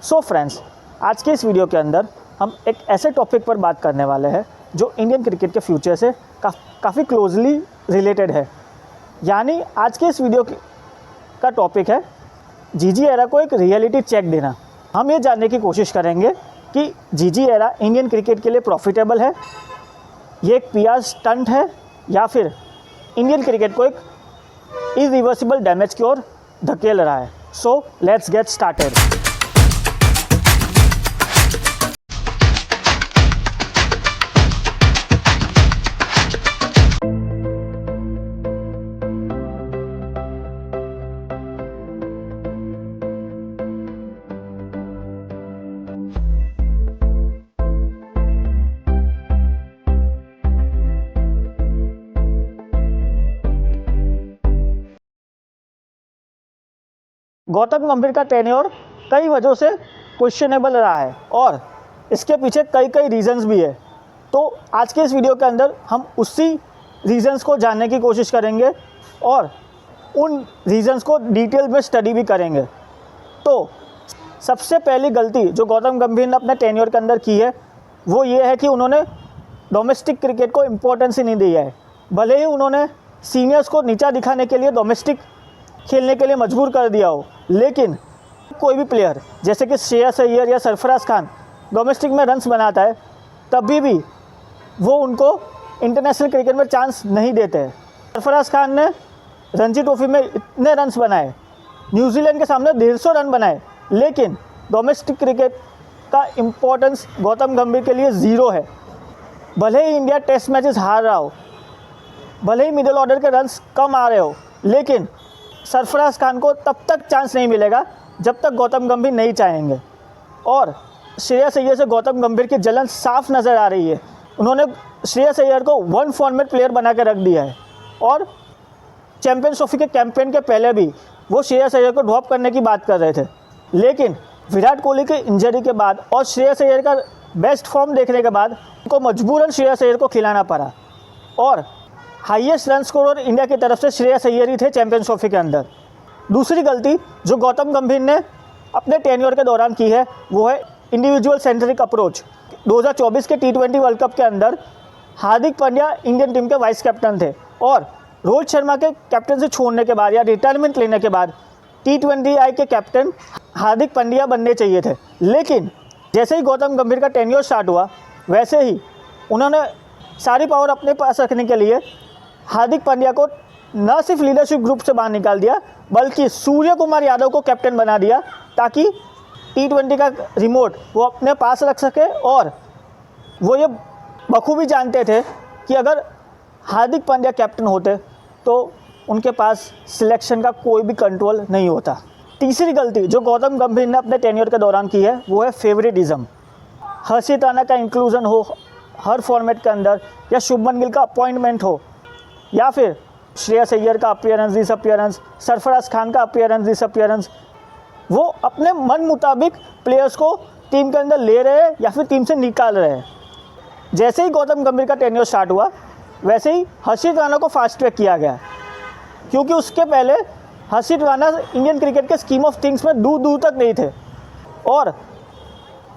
So friends, आज के इस वीडियो के अंदर हम एक ऐसे टॉपिक पर बात करने वाले हैं जो इंडियन क्रिकेट के फ्यूचर से काफ़ी क्लोजली रिलेटेड है। यानी आज के इस वीडियो का टॉपिक है जीजी एरा को एक रियलिटी चेक देना। हम ये जानने की कोशिश करेंगे कि जीजी एरा इंडियन क्रिकेट के लिए प्रॉफिटेबल है, ये एक पीआर स्टंट है या फिर इंडियन क्रिकेट को एक इरिवर्सिबल डैमेज की ओर धकेल रहा है। So let's get started. Gautam गंभीर का टेन्योर कई वजहों से क्वेश्चनेबल रहा है और इसके पीछे कई रीजंस भी है। तो आज के इस वीडियो के अंदर हम उसी रीजंस को जानने की कोशिश करेंगे और उन रीजंस को डिटेल में स्टडी भी करेंगे। तो सबसे पहली गलती जो गौतम गंभीर ने अपने टेन्योर के अंदर की है वो ये है कि उन्होंने डोमेस्टिक क्रिकेट को इम्पोर्टेंस ही नहीं दिया है। भले ही उन्होंने सीनियर्स को नीचा दिखाने के लिए डोमेस्टिक खेलने के लिए मजबूर कर दिया हो, लेकिन कोई भी प्लेयर जैसे कि श्रेयस अय्यर या सरफराज खान डोमेस्टिक में रन्स बनाता है तभी भी वो उनको इंटरनेशनल क्रिकेट में चांस नहीं देते हैं। सरफराज खान ने रणजी ट्रॉफी में इतने रन्स बनाए, न्यूजीलैंड के सामने 150 रन बनाए, लेकिन डोमेस्टिक क्रिकेट का इम्पोर्टेंस गौतम गंभीर के लिए ज़ीरो है। भले ही इंडिया टेस्ट मैचेस हार रहा हो, भले ही मिडिल ऑर्डर के रन्स कम आ रहे हो, लेकिन सरफराज खान को तब तक चांस नहीं मिलेगा जब तक गौतम गंभीर नहीं चाहेंगे। और श्रेयस अय्यर से गौतम गंभीर की जलन साफ नज़र आ रही है। उन्होंने श्रेयस अय्यर को वन फॉर्मेट प्लेयर बना के रख दिया है और चैंपियंस ट्रॉफी के कैंपेन के पहले भी वो श्रेयस अय्यर को ड्रॉप करने की बात कर रहे थे, लेकिन विराट कोहली की इंजरी के बाद और श्रेयस अय्यर का बेस्ट फॉर्म देखने के बाद उनको मजबूरन श्रेयस अय्यर को खिलाना पड़ा और हाईएस्ट रन स्कोरर इंडिया की तरफ से श्रेयस अय्यर ही थे चैंपियंस ट्रॉफी के अंदर। दूसरी गलती जो गौतम गंभीर ने अपने टेन्योर के दौरान की है वो है इंडिविजुअल सेंट्रिक अप्रोच। 2024 के T20 वर्ल्ड कप के अंदर हार्दिक पांड्या इंडियन टीम के वाइस कैप्टन थे और रोहित शर्मा के कैप्टनसी छोड़ने के बाद या रिटायरमेंट लेने के बाद T20I के कैप्टन हार्दिक पांड्या बनने चाहिए थे, लेकिन जैसे ही गौतम गंभीर का टेन्योर स्टार्ट हुआ वैसे ही उन्होंने सारी पावर अपने पास रखने के लिए हार्दिक पांड्या को न सिर्फ लीडरशिप ग्रुप से बाहर निकाल दिया बल्कि सूर्य कुमार यादव को कैप्टन बना दिया ताकि T20 का रिमोट वो अपने पास रख सके। और वो ये बखूबी जानते थे कि अगर हार्दिक पांड्या कैप्टन होते तो उनके पास सिलेक्शन का कोई भी कंट्रोल नहीं होता। तीसरी गलती जो गौतम गंभीर ने अपने टेन्योर के दौरान की है वो है फेवरेटिज्म। हर्षित राणा का इंक्लूजन हो हर फॉर्मेट के अंदर, या शुभमन गिल का अपॉइंटमेंट हो, या फिर श्रेयस अय्यर का अपीयरेंस डिसअपीयरेंस, सरफराज खान का अपीयरेंस डिसअपीयरेंस, वो अपने मन मुताबिक प्लेयर्स को टीम के अंदर ले रहे हैं या फिर टीम से निकाल रहे हैं। जैसे ही गौतम गंभीर का टेन्योर स्टार्ट हुआ वैसे ही हर्षित राणा को फास्ट ट्रैक किया गया, क्योंकि उसके पहले हर्षित राणा इंडियन क्रिकेट के स्कीम ऑफ थिंग्स में दूर तक नहीं थे और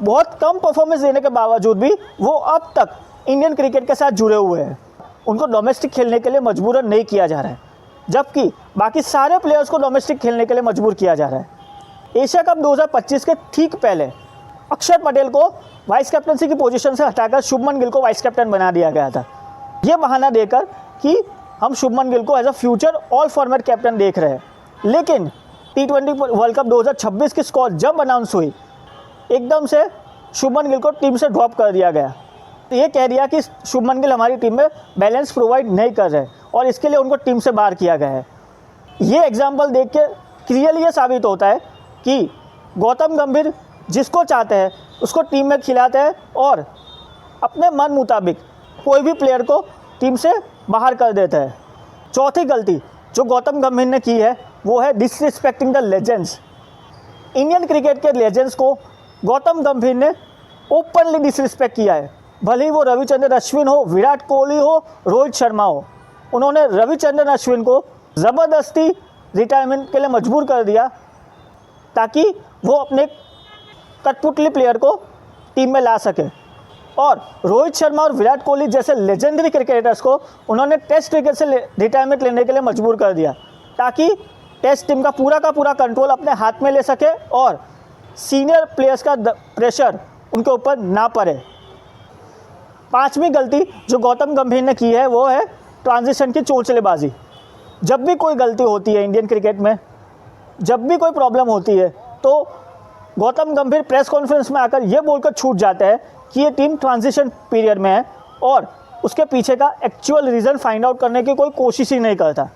बहुत कम परफॉर्मेंस देने के बावजूद भी वो अब तक इंडियन क्रिकेट के साथ जुड़े हुए हैं। उनको डोमेस्टिक खेलने के लिए मजबूरन नहीं किया जा रहा है, जबकि बाकी सारे प्लेयर्स को डोमेस्टिक खेलने के लिए मजबूर किया जा रहा है। एशिया कप 2025 के ठीक पहले अक्षर पटेल को वाइस कैप्टनसी की पोजीशन से हटाकर शुभमन गिल को वाइस कैप्टन बना दिया गया था, ये बहाना देकर कि हम शुभमन गिल को as a future all format captain देख रहे हैं। लेकिन T20 वर्ल्ड कप 2026 की स्क्वाड जब अनाउंस हुई एकदम से शुभमन गिल को टीम से ड्रॉप कर दिया गया। ये कह दिया कि शुभमन गिल हमारी टीम में बैलेंस प्रोवाइड नहीं कर रहे और इसके लिए उनको टीम से बाहर किया गया है। ये एग्जाम्पल देख के क्लियरली ये साबित होता है कि गौतम गंभीर जिसको चाहते हैं उसको टीम में खिलाते हैं और अपने मन मुताबिक कोई भी प्लेयर को टीम से बाहर कर देते हैं। चौथी गलती जो गौतम गंभीर ने की है वो है disrespecting the legends. Indian cricket के लेजेंड्स को गौतम गंभीर ने ओपनली डिसरिस्पेक्ट किया है। भले ही वो रविचंद्रन अश्विन हो, विराट कोहली हो, रोहित शर्मा हो, उन्होंने रविचंद्रन अश्विन को ज़बरदस्ती रिटायरमेंट के लिए मजबूर कर दिया ताकि वो अपने कठपुतली प्लेयर को टीम में ला सके। और रोहित शर्मा और विराट कोहली जैसे लेजेंडरी क्रिकेटर्स को उन्होंने टेस्ट क्रिकेट से रिटायरमेंट लेने के लिए मजबूर कर दिया, ताकि टेस्ट टीम का पूरा कंट्रोल अपने हाथ में ले सके और सीनियर प्लेयर्स का प्रेशर उनके ऊपर ना पड़े। पांचवी गलती जो गौतम गंभीर ने की है वो है ट्रांजिशन की चोंचलेबाजी। जब भी कोई गलती होती है इंडियन क्रिकेट में, जब भी कोई प्रॉब्लम होती है, तो गौतम गंभीर प्रेस कॉन्फ्रेंस में आकर ये बोलकर छूट जाता है कि ये टीम ट्रांजिशन पीरियड में है और उसके पीछे का एक्चुअल रीज़न फाइंड आउट करने की कोई कोशिश ही नहीं करता।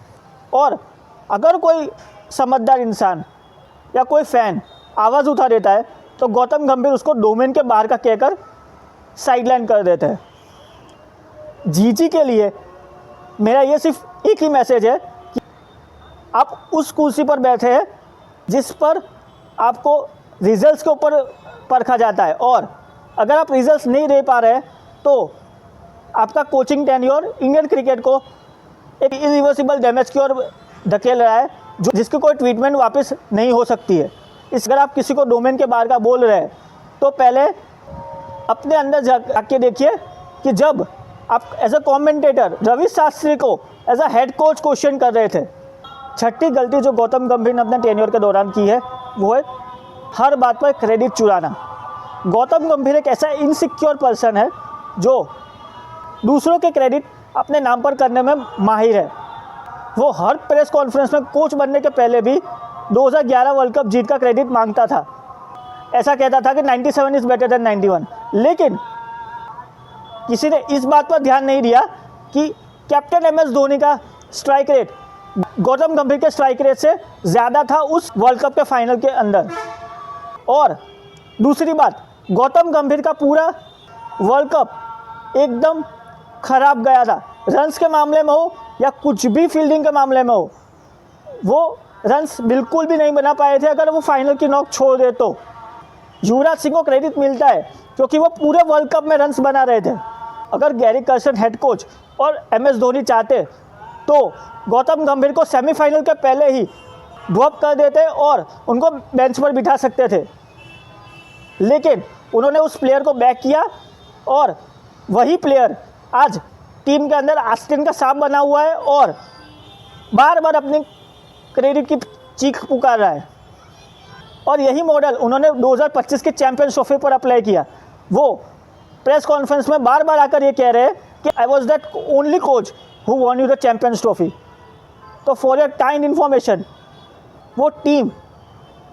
और अगर कोई समझदार इंसान या कोई फ़ैन आवाज़ उठा देता है तो गौतम गंभीर उसको डोमेन के बाहर का कहकर साइडलाइन कर देते हैं। जीजी के लिए मेरा ये सिर्फ एक ही मैसेज है कि आप उस कुर्सी पर बैठे हैं जिस पर आपको रिजल्ट्स के ऊपर परखा जाता है, और अगर आप रिजल्ट्स नहीं दे पा रहे हैं तो आपका कोचिंग टेन्योर इंडियन क्रिकेट को एक इरिवर्सिबल डैमेज की ओर धकेल रहा है, जिसकी कोई ट्रीटमेंट वापस नहीं हो सकती है। अगर आप किसी को डोमेन के बाहर का बोल रहे हैं तो पहले अपने अंदर जाके देखिए कि जब आप as a commentator Ravi Shastri को as a head coach question कर रहे थे। छठी गलती जो गौतम गंभीर ने अपने टेन्योर के दौरान की है वो है हर बात पर क्रेडिट चुराना। गौतम गंभीर एक ऐसा इनसिक्योर पर्सन है जो दूसरों के क्रेडिट अपने नाम पर करने में माहिर है। वो हर प्रेस कॉन्फ्रेंस में कोच बनने के पहले भी 2011 वर्ल्ड कप जीत का क्रेडिट मांगता था। ऐसा कहता था कि 97 इज़ बेटर देन 91, लेकिन किसी ने इस बात पर ध्यान नहीं दिया कि कैप्टन MS धोनी का स्ट्राइक रेट गौतम गंभीर के स्ट्राइक रेट से ज़्यादा था उस वर्ल्ड कप के फाइनल के अंदर। और दूसरी बात, गौतम गंभीर का पूरा वर्ल्ड कप एकदम ख़राब गया था, रन्स के मामले में हो या कुछ भी फील्डिंग के मामले में हो। वो रन्स बिल्कुल भी नहीं बना पाए थे। अगर वो फाइनल की नॉक छोड़ दे तो युवराज सिंह को क्रेडिट मिलता है क्योंकि वो पूरे वर्ल्ड कप में रन्स बना रहे थे। अगर गैरी कर्सन हेड कोच और MS धोनी चाहते तो गौतम गंभीर को सेमीफाइनल के पहले ही ड्रॉप कर देते और उनको बेंच पर बिठा सकते थे, लेकिन उन्होंने उस प्लेयर को बैक किया और वही प्लेयर आज टीम के अंदर आस्तीन का सांप बना हुआ है और बार बार अपनी क्रेडिट की चीख पुकार रहा है। और यही मॉडल उन्होंने 2025 के चैंपियंस ट्रॉफी पर अप्लाई किया। वो प्रेस कॉन्फ्रेंस में बार बार आकर ये कह रहे हैं कि I was that only coach who won you the champions trophy. तो फॉर योर काइंड इन्फॉर्मेशन, वो टीम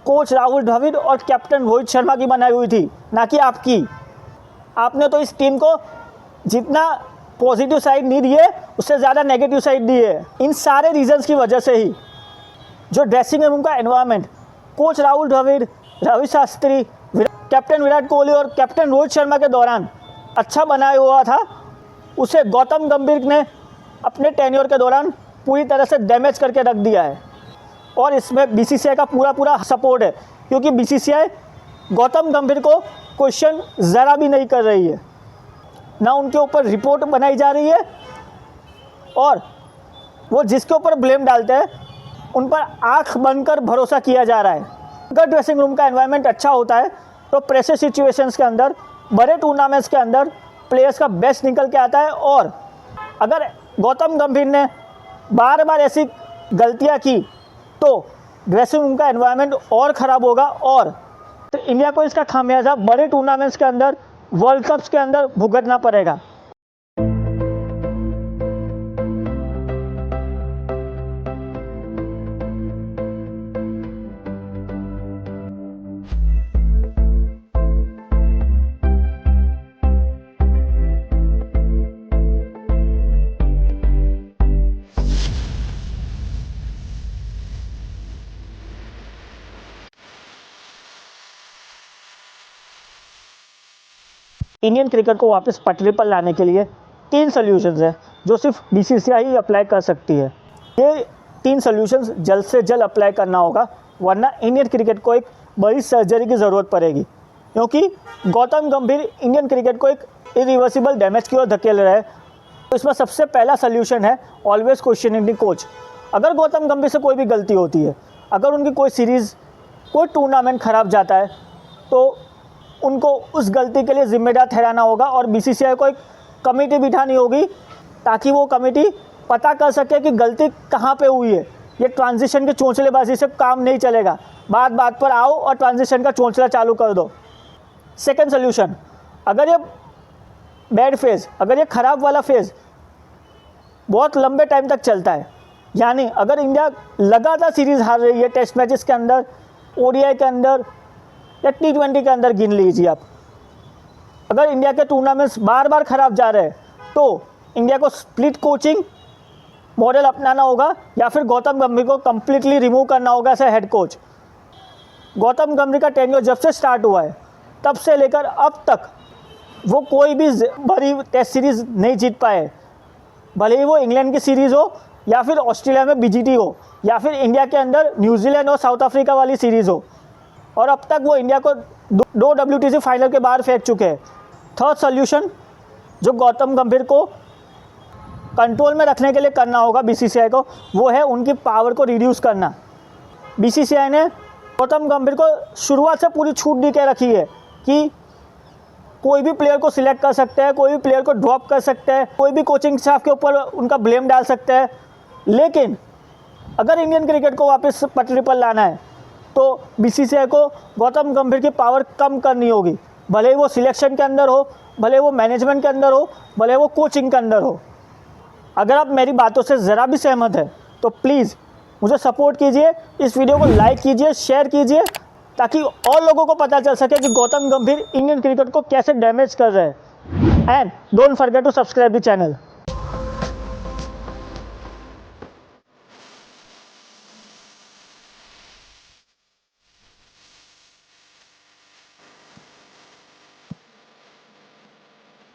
कोच राहुल द्रविड़ और कैप्टन रोहित शर्मा की बनाई हुई थी, ना कि आपकी। आपने तो इस टीम को जितना पॉजिटिव साइड नहीं दिए उससे ज़्यादा नेगेटिव साइड दी है। इन सारे रीजंस की वजह से ही जो ड्रेसिंग रूम का environment coach Rahul Dravid, Ravi Shastri, captain Virat Kohli और कैप्टन रोहित शर्मा के दौरान अच्छा बनाया हुआ था, उसे गौतम गंभीर ने अपने टेन्योर के दौरान पूरी तरह से डैमेज करके रख दिया है। और इसमें BCCI का पूरा सपोर्ट है, क्योंकि BCCI गौतम गंभीर को क्वेश्चन ज़रा भी नहीं कर रही है, ना उनके ऊपर रिपोर्ट बनाई जा रही है, और वो जिसके ऊपर ब्लेम डालते हैं उन पर आंख बंद कर भरोसा किया जा रहा है। अगर ड्रेसिंग रूम का एनवायरनमेंट अच्छा होता है तो प्रेशर सिचुएशंस के अंदर, बड़े टूर्नामेंट्स के अंदर प्लेयर्स का बेस्ट निकल के आता है। और अगर गौतम गंभीर ने बार बार ऐसी गलतियां की तो ड्रेसिंग रूम का एनवायरनमेंट और ख़राब होगा और तो इंडिया को इसका खामियाजा बड़े टूर्नामेंट्स के अंदर, वर्ल्ड कप्स के अंदर भुगतना पड़ेगा। इंडियन क्रिकेट को वापस पटरी पर लाने के लिए 3 सॉल्यूशंस हैं जो सिर्फ BCCI ही अप्लाई कर सकती है। ये 3 सॉल्यूशंस जल्द से जल्द अप्लाई करना होगा, वरना इंडियन क्रिकेट को एक बड़ी सर्जरी की ज़रूरत पड़ेगी, क्योंकि गौतम गंभीर इंडियन क्रिकेट को एक इरिवर्सिबल डैमेज की ओर धकेल रहे हैं। तो इसमें सबसे पहला सॉल्यूशन है ऑलवेज क्वेश्चनिंग द कोच। अगर गौतम गंभीर से कोई भी गलती होती है, अगर उनकी कोई सीरीज़, कोई टूर्नामेंट ख़राब जाता है, तो उनको उस गलती के लिए जिम्मेदार ठहराना होगा और बीसीसीआई को एक कमेटी बिठानी होगी ताकि वो कमेटी पता कर सके कि गलती कहाँ पे हुई है। ये ट्रांजिशन की चोंचलेबाजी से काम नहीं चलेगा। बात बात पर आओ और ट्रांजिशन का चोंचला चालू कर दो। सेकंड सोल्यूशन, अगर ये बैड फेज़, अगर ये ख़राब वाला फेज़ बहुत लंबे टाइम तक चलता है, यानी अगर इंडिया लगातार सीरीज़ हार रही है टेस्ट मैचेस के अंदर, ओडीआई के अंदर या T20 के अंदर गिन लीजिए आप, अगर इंडिया के टूर्नामेंट्स बार बार ख़राब जा रहे हैं तो इंडिया को स्प्लिट कोचिंग मॉडल अपनाना होगा या फिर गौतम गंभीर को कम्प्लीटली रिमूव करना होगा एज हेड कोच। गौतम गंभीर का टेन्योर जब से स्टार्ट हुआ है तब से लेकर अब तक वो कोई भी बड़ी टेस्ट सीरीज़ नहीं जीत पाए, भले ही वो इंग्लैंड की सीरीज़ हो या फिर ऑस्ट्रेलिया में बीजीटी हो या फिर इंडिया के अंदर न्यूजीलैंड और साउथ अफ्रीका वाली सीरीज़ हो, और अब तक वो इंडिया को दो WTC फाइनल के बाहर फेंक चुके हैं। थर्ड सोल्यूशन जो गौतम गंभीर को कंट्रोल में रखने के लिए करना होगा बीसीसीआई को, वो है उनकी पावर को रिड्यूस करना। बीसीसीआई ने गौतम गंभीर को शुरुआत से पूरी छूट दी के रखी है कि कोई भी प्लेयर को सिलेक्ट कर सकते हैं, कोई भी प्लेयर को ड्रॉप कर सकते हैं, कोई भी कोचिंग स्टाफ के ऊपर उनका ब्लेम डाल सकते हैं। लेकिन अगर इंडियन क्रिकेट को वापस पटरी पर लाना है तो बीसीसीआई को गौतम गंभीर की पावर कम करनी होगी, भले ही वो सिलेक्शन के अंदर हो, भले वो मैनेजमेंट के अंदर हो, भले वो कोचिंग के अंदर हो। अगर आप मेरी बातों से ज़रा भी सहमत हैं तो प्लीज़ मुझे सपोर्ट कीजिए, इस वीडियो को लाइक कीजिए, शेयर कीजिए, ताकि और लोगों को पता चल सके कि गौतम गंभीर इंडियन क्रिकेट को कैसे डैमेज कर रहे हैं। And don't forget to subscribe the channel.